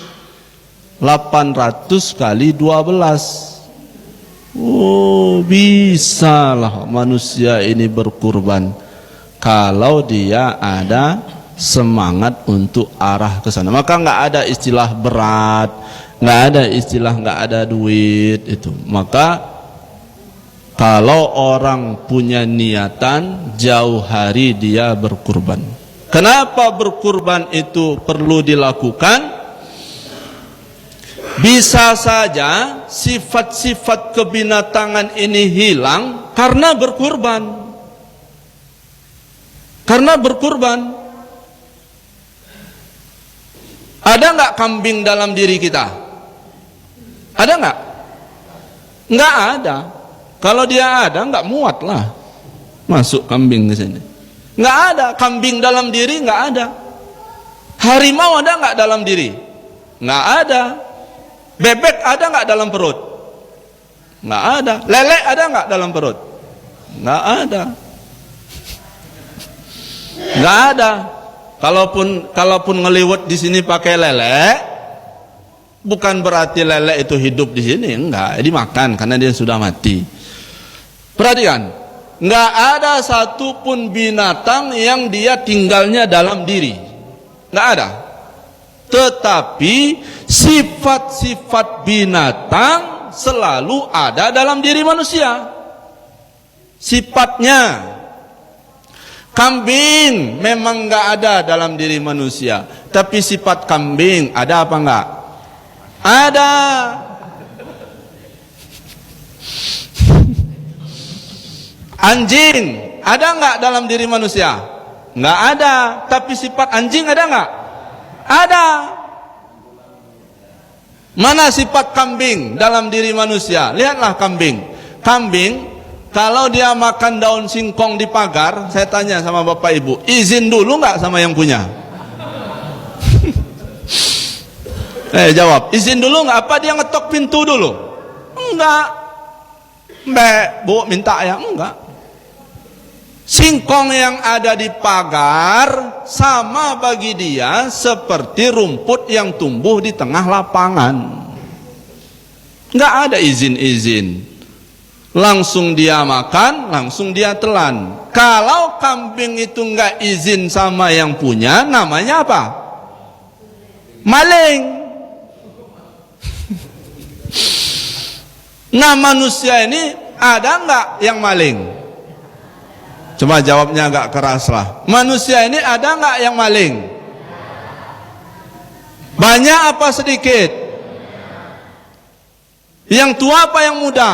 800 kali 12. Oh, bisalah manusia ini berkurban kalau dia ada semangat untuk arah ke sana. Maka nggak ada istilah berat, nggak ada istilah nggak ada duit itu. Maka kalau orang punya niatan, jauh hari dia berkurban. Kenapa berkurban itu perlu dilakukan? Bisa saja sifat-sifat kebinatangan ini hilang karena berkurban. Karena berkurban. Ada nggak kambing dalam diri kita? Ada nggak? Nggak ada. Kalau dia ada, nggak muat lah masuk kambing ke sini. Nggak ada kambing dalam diri, nggak ada. Harimau ada nggak dalam diri? Nggak ada. Bebek ada nggak dalam perut? Nggak ada. Lele ada nggak dalam perut? Nggak ada. Nggak ada. Kalaupun ngeliwet di sini pakai lele, bukan berarti lele itu hidup di sini, enggak. Dimakan karena dia sudah mati. Perhatikan, nggak ada satupun binatang yang dia tinggalnya dalam diri, nggak ada. Tetapi sifat-sifat binatang selalu ada dalam diri manusia. Sifatnya, kambing memang nggak ada dalam diri manusia, tapi sifat kambing ada apa enggak? Ada. Anjing ada nggak dalam diri manusia? Nggak ada. Tapi sifat anjing ada nggak? Ada. Mana sifat kambing dalam diri manusia? Lihatlah kambing. Kambing kalau dia makan daun singkong di pagar, saya tanya sama bapak ibu, izin dulu nggak sama yang punya? Jawab, izin dulu nggak? Apa dia ngetok pintu dulu? Enggak. Mbak, bu minta ya? Enggak. Singkong yang ada di pagar sama bagi dia seperti rumput yang tumbuh di tengah lapangan. Enggak ada izin-izin. Langsung dia makan, langsung dia telan. Kalau kambing itu enggak izin sama yang punya, namanya apa? Maling. Nah, manusia ini ada enggak yang maling? Coba jawabnya agak keras lah. Manusia ini ada enggak yang maling? Banyak apa sedikit? Yang tua apa yang muda?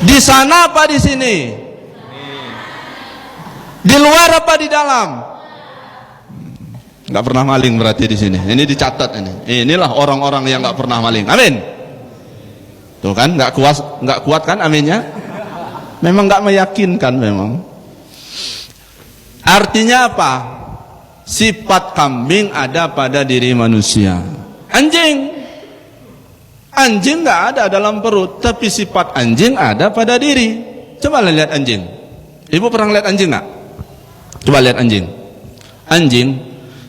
Di sana apa di sini? Di luar apa di dalam? Nggak pernah maling berarti di sini. Ini dicatat ini. Inilah orang-orang yang nggak pernah maling. Amin. Tuh kan, nggak kuat kan aminnya? Memang nggak meyakinkan memang. Artinya apa? sifat kambing ada pada diri manusia. Anjing nggak ada dalam perut, tapi sifat anjing ada pada diri. Coba lihat anjing. Ibu pernah lihat anjing nggak? Coba lihat anjing. Anjing,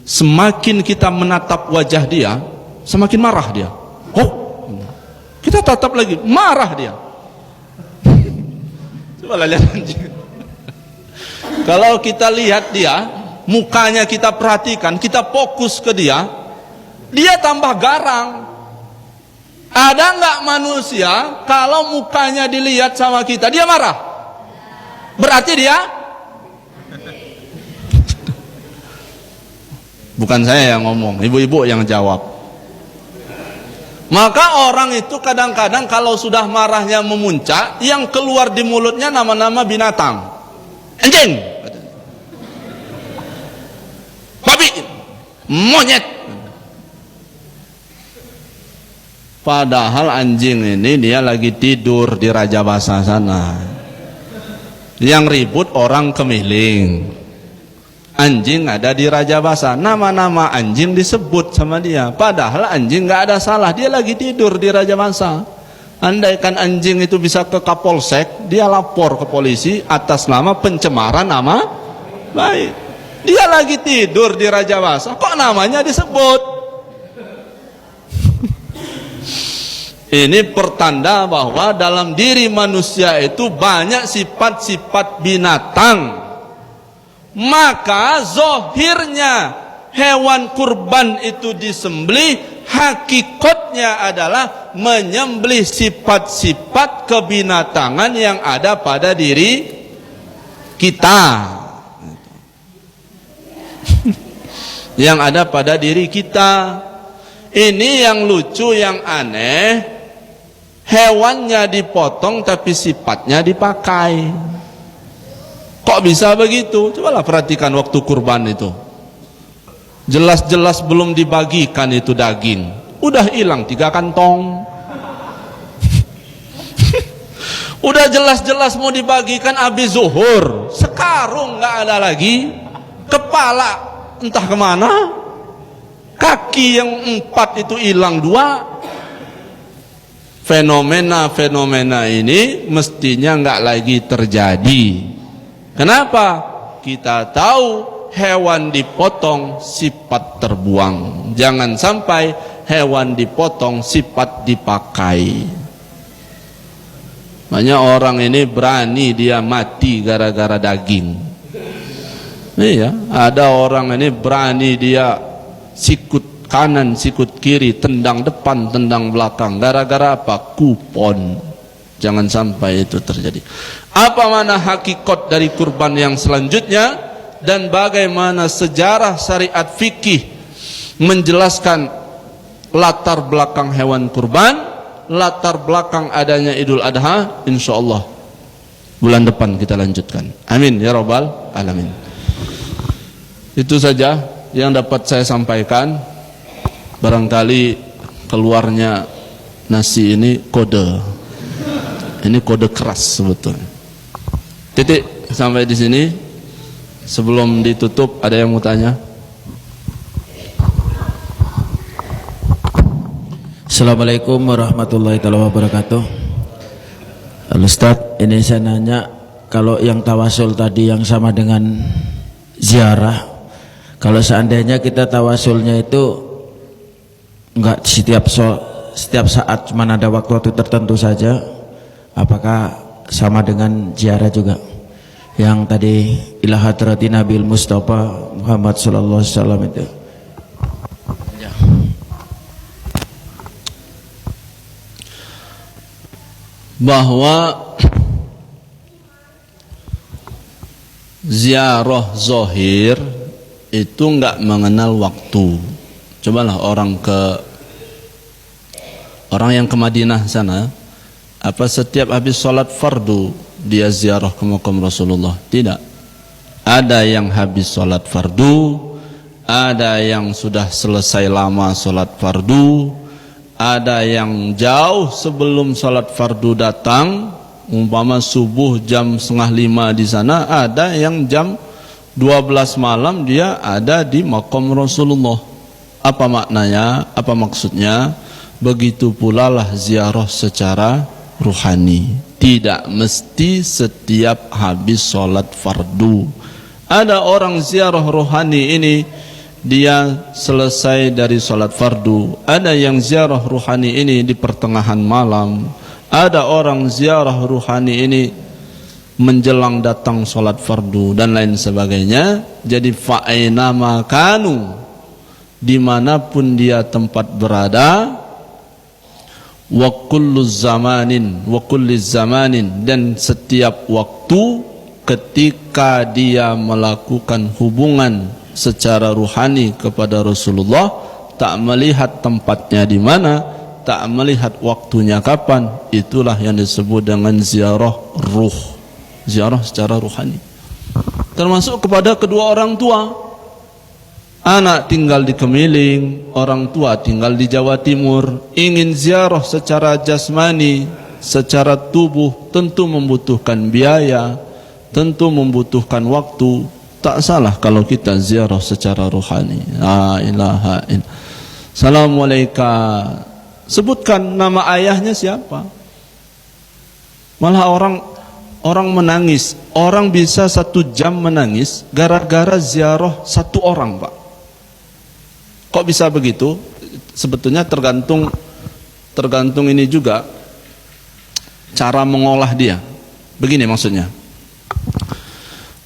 semakin kita menatap wajah dia, semakin marah dia. Oh, kita tatap lagi, marah dia. Coba lihat anjing. Kalau kita lihat dia, mukanya kita perhatikan, kita fokus ke dia, dia tambah garang. Ada nggak manusia kalau mukanya dilihat sama kita dia marah? Berarti dia bukan saya yang ngomong, ibu-ibu yang jawab. Maka orang itu kadang-kadang kalau sudah marahnya memuncak, yang keluar di mulutnya nama-nama binatang. Anjing, babi, monyet. Padahal anjing ini dia lagi tidur di Raja Basa sana. Yang ribut orang Kemiling. Anjing ada di Raja Basa, nama-nama anjing disebut sama dia. Padahal anjing nggak ada salah, dia lagi tidur di Raja Basa. Andaikan anjing itu bisa ke Kapolsek, dia lapor ke polisi atas nama pencemaran nama baik. Dia lagi tidur di Raja Basa, kok namanya disebut? Ini pertanda bahwa dalam diri manusia itu banyak sifat-sifat binatang. Maka zohirnya hewan kurban itu disembelih, hakikatnya adalah menyembelih sifat-sifat kebinatangan yang ada pada diri kita. Yang ada pada diri kita. Ini yang lucu, yang aneh. Hewannya dipotong tapi sifatnya dipakai. Kok bisa begitu? Cobalah perhatikan waktu kurban itu. Jelas-jelas belum dibagikan itu daging, udah hilang 3 kantong. Udah jelas-jelas mau dibagikan habis zuhur, sekarung nggak ada lagi. Kepala entah kemana, kaki yang 4 itu hilang 2. Fenomena-fenomena ini mestinya nggak lagi terjadi. Kenapa? Kita tahu hewan dipotong sifat terbuang. Jangan sampai hewan dipotong sifat dipakai. Banyak orang ini berani dia mati gara-gara daging. Iya, ada orang ini berani dia sikut kanan, sikut kiri, tendang depan, tendang belakang. Gara-gara apa? Kupon. Jangan sampai itu terjadi. Apa mana hakikat dari kurban yang selanjutnya, dan bagaimana sejarah syariat fikih menjelaskan latar belakang hewan kurban, latar belakang adanya Idul Adha, insyaallah bulan depan kita lanjutkan. Amin ya rabbal alamin. Itu saja yang dapat saya sampaikan. Barangkali keluarnya nasi ini kode. Ini kode keras sebetulnya. Titik sampai di sini. Sebelum ditutup ada yang mau tanya? Assalamualaikum warahmatullahi wabarakatuh. Ustaz, ini saya nanya, kalau yang tawasul tadi yang sama dengan ziarah, kalau seandainya kita tawasulnya itu enggak setiap saat, cuma ada waktu-waktu tertentu saja, apakah sama dengan ziarah juga? Yang tadi ila hadrati Nabil Mustafa Muhammad sallallahu alaihi wasallam itu. Bahwa ziarah zohir itu enggak mengenal waktu. Cobalah orang yang ke Madinah sana, apa setiap habis sholat fardu dia ziarah ke makam Rasulullah? Tidak. Ada yang habis sholat fardu, ada yang sudah selesai lama sholat fardu, ada yang jauh sebelum sholat fardu datang, umpama subuh jam 4:30 di sana, ada yang jam 12 malam dia ada di maqam Rasulullah. Apa maknanya? Apa maksudnya? Begitu pula lah ziarah secara ruhani. Tidak mesti setiap habis sholat fardu. Ada orang ziarah ruhani ini dia selesai dari sholat fardu. Ada yang ziarah ruhani ini di pertengahan malam. Ada orang ziarah ruhani ini menjelang datang sholat fardu dan lain sebagainya. Jadi fa'ainama kanu, dimanapun dia tempat berada, wa kullu zamanin wa kulli zamanin, dan setiap waktu ketika dia melakukan hubungan secara ruhani kepada Rasulullah, tak melihat tempatnya di mana, tak melihat waktunya kapan, itulah yang disebut dengan ziarah ruh, ziarah secara ruhani. Termasuk kepada kedua orang tua. Anak tinggal di Kemiling, orang tua tinggal di Jawa Timur, ingin ziarah secara jasmani, secara tubuh, tentu membutuhkan biaya, tentu membutuhkan waktu. Tak salah kalau kita ziarah secara rohani. La ilaha illallah. Assalamualaikum. Sebutkan nama ayahnya siapa. Malah orang menangis. Orang bisa 1 jam menangis gara-gara ziarah 1 orang, Pak. Kok bisa begitu? Sebetulnya tergantung ini juga cara mengolah dia. Begini maksudnya.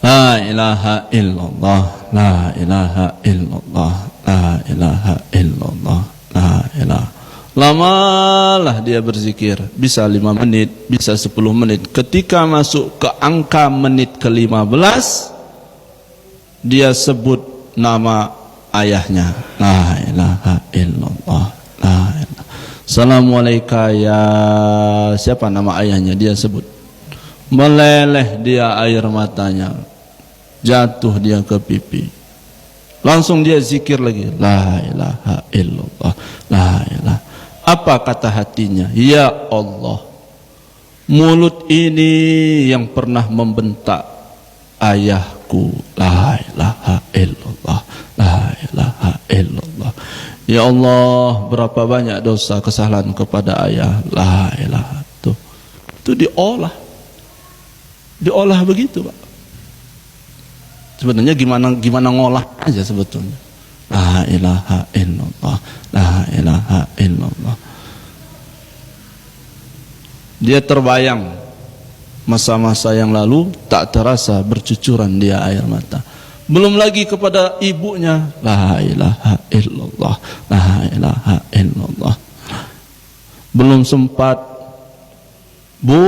La ilaha illallah, la ilaha illallah, la ilaha illallah, la ilaha. Lamalah dia berzikir, bisa 5 menit, bisa 10 menit. Ketika masuk ke angka menit ke-15, dia sebut nama ayahnya. La ilaha illallah, la ilaha. Assalamualaikum ya, siapa nama ayahnya, dia sebut. Meleleh dia air matanya, jatuh dia ke pipi. Langsung dia zikir lagi, la ilaha illallah, la ilaha. Apa kata hatinya? Ya Allah, mulut ini yang pernah membentak ayahku, la ilaha illallah, la ilaha illallah. Ya Allah, berapa banyak dosa kesalahan kepada ayah, la ilaha. Itu diolah begitu, Pak. Sebenarnya gimana ngolah aja sebetulnya. La ilaha illallah, la ilaha illallah. Dia terbayang masa-masa yang lalu, tak terasa bercucuran dia air mata. Belum lagi kepada ibunya, la ilaha illallah, la ilaha illallah. Belum sempat, Bu,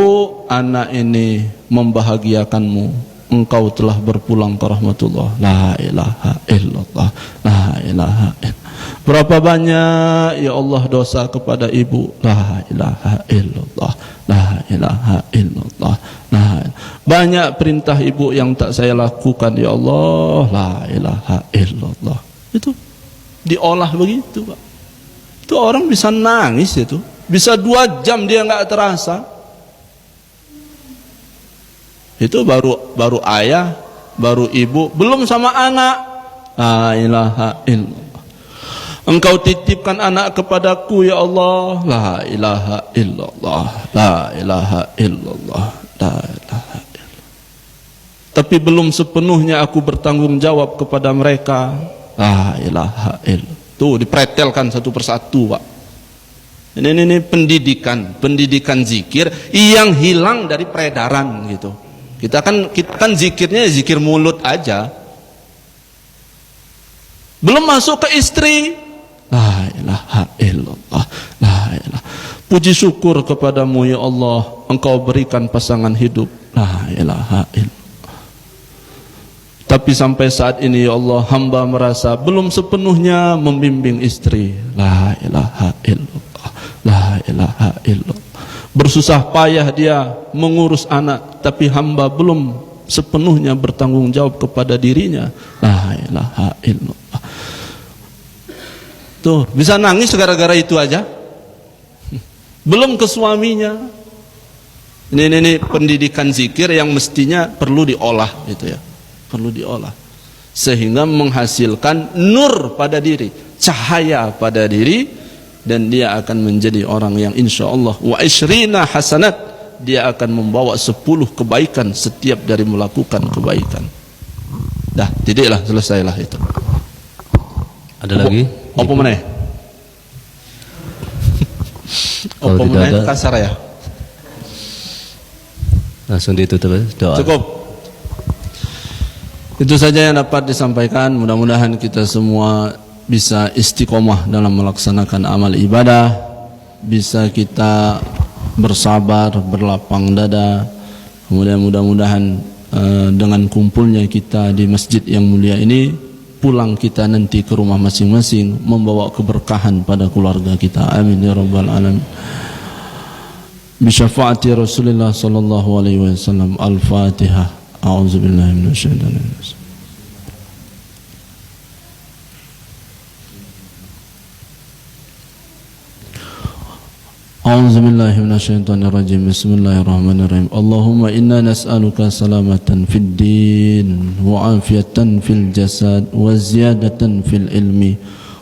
anak ini membahagiakanmu, engkau telah berpulang ke rahmatullah, la ilaha illallah, la ilaha illallah. Berapa banyak ya Allah dosa kepada ibu, la ilaha illallah, la ilaha illallah, la ilaha. Banyak perintah ibu yang tak saya lakukan ya Allah, la ilaha illallah. Itu diolah begitu, Pak. Itu orang bisa nangis, itu bisa 2 jam dia nggak terasa. Itu baru ayah, baru ibu, belum sama anak. La ilaha illallah. Engkau titipkan anak kepadaku ya Allah, la ilaha illallah, la ilaha illallah, la ilaha illallah. Tapi belum sepenuhnya aku bertanggung jawab kepada mereka, la ilaha illallah. Tuh dipretelkan satu persatu, Pak. Ini pendidikan zikir yang hilang dari peredaran gitu. Kita kan zikirnya zikir mulut aja. Belum masuk ke istri. La ilaha illallah, la ilaha. Puji syukur kepadamu ya Allah, engkau berikan pasangan hidup, la ilaha illallah. Tapi sampai saat ini ya Allah, hamba merasa belum sepenuhnya membimbing istri, la ilaha illallah, la ilaha illallah. Bersusah payah dia mengurus anak, tapi hamba belum sepenuhnya bertanggung jawab kepada dirinya, la ilaha illallah. Tuh, bisa nangis gara-gara itu aja. Belum ke suaminya. Ini pendidikan zikir yang mestinya perlu diolah gitu ya. Perlu diolah. sehingga menghasilkan nur pada diri, cahaya pada diri, dan dia akan menjadi orang yang insyaallah wa isyrina hasanat, dia akan membawa 10 kebaikan setiap dari melakukan kebaikan. Dah, tidaklah, selesailah itu. Ada lagi? Apa meneh? Apa meneh kasar ya? Langsung ditutup doa. Cukup. Itu saja yang dapat disampaikan. Mudah-mudahan kita semua bisa istiqomah dalam melaksanakan amal ibadah, bisa kita bersabar, berlapang dada. Kemudian mudah-mudahan dengan kumpulnya kita di masjid yang mulia ini, pulang kita nanti ke rumah masing-masing membawa keberkahan pada keluarga kita. Amin ya rabbal alamin. Bisyafaati Rasulullah sallallahu alaihi wasallam. Al-Fatihah. A'udzubillahi minasyaitonir rajim. أعوذ بالله من الشيطان الرجيم بسم الله الرحمن الرحيم اللهم إنا نسألك سلامة في الدين وعافية في الجسد وزيادة في العلم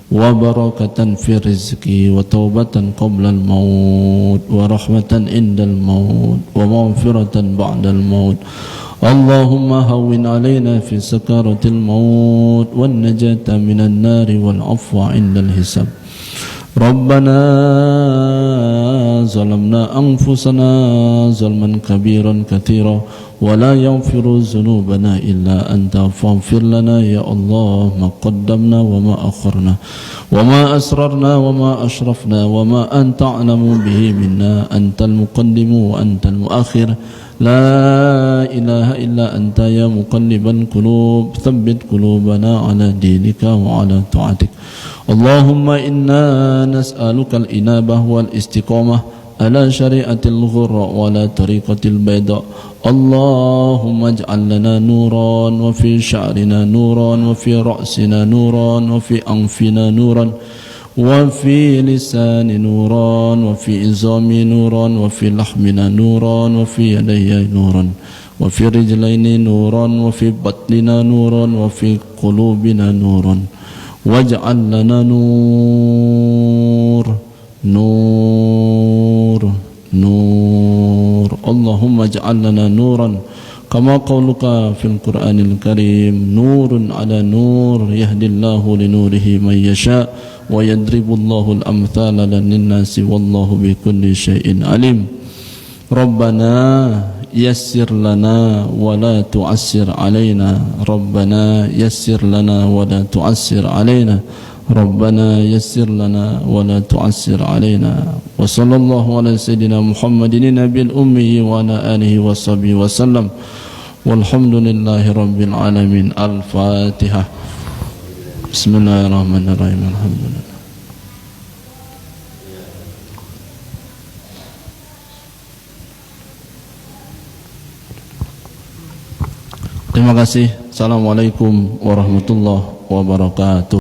وبركة في الرزق وتوبة قبل الموت ورحمة عند الموت ومغفرة بعد الموت اللهم هون علينا في سكرة الموت والنجاة من النار والعفو عند الحساب ربنا ظلمنا أنفسنا ظلما كبيرا كثيرا ولا يغفر ذنوبنا إلا أنت فاغفر لنا يا الله ما قدمنا وما أخرنا وما أسررنا وما أشرفنا وما أنت أعلم به منا أنت المقدم وأنت المؤخر لا إله إلا أنت يا مقلب القلوب ثبت قلوبنا على دينك وعلى طاعتك اللهم إنا نسألك الإنابة والاستقامة على شريعة الغر وعلى طريقة البيضاء اللهم اجعل لنا نورا وفي شعرنا نورا وفي رأسنا نورا وفي أنفنا نورا وفي لسان نورا وفي عظام نورا وفي لحمنا نورا وفي يدي نورا وفي رجلين نورا وفي بطننا نورا وفي قلوبنا نورا واجعل لنا نور نور نور اللهم اجعل لنا نورا كما قولك في القرآن الكريم نور على نور يهدي الله لنوره من يشاء ويضرب الله الأمثال للناس والله بكل شيء عليم ربنا يسر لنا ولا تعسر علينا ربنا يسر لنا ولا تعسر علينا ربنا يسر لنا ولا تعسر علينا وصلى الله على سيدنا محمد النبي الأمي وعلى آله وصحبه وسلم والحمد لله رب العالمين. الفاتحة. بسم الله الرحمن الرحيم. الحمد لله. Terima kasih. Assalamualaikum warahmatullahi wabarakatuh.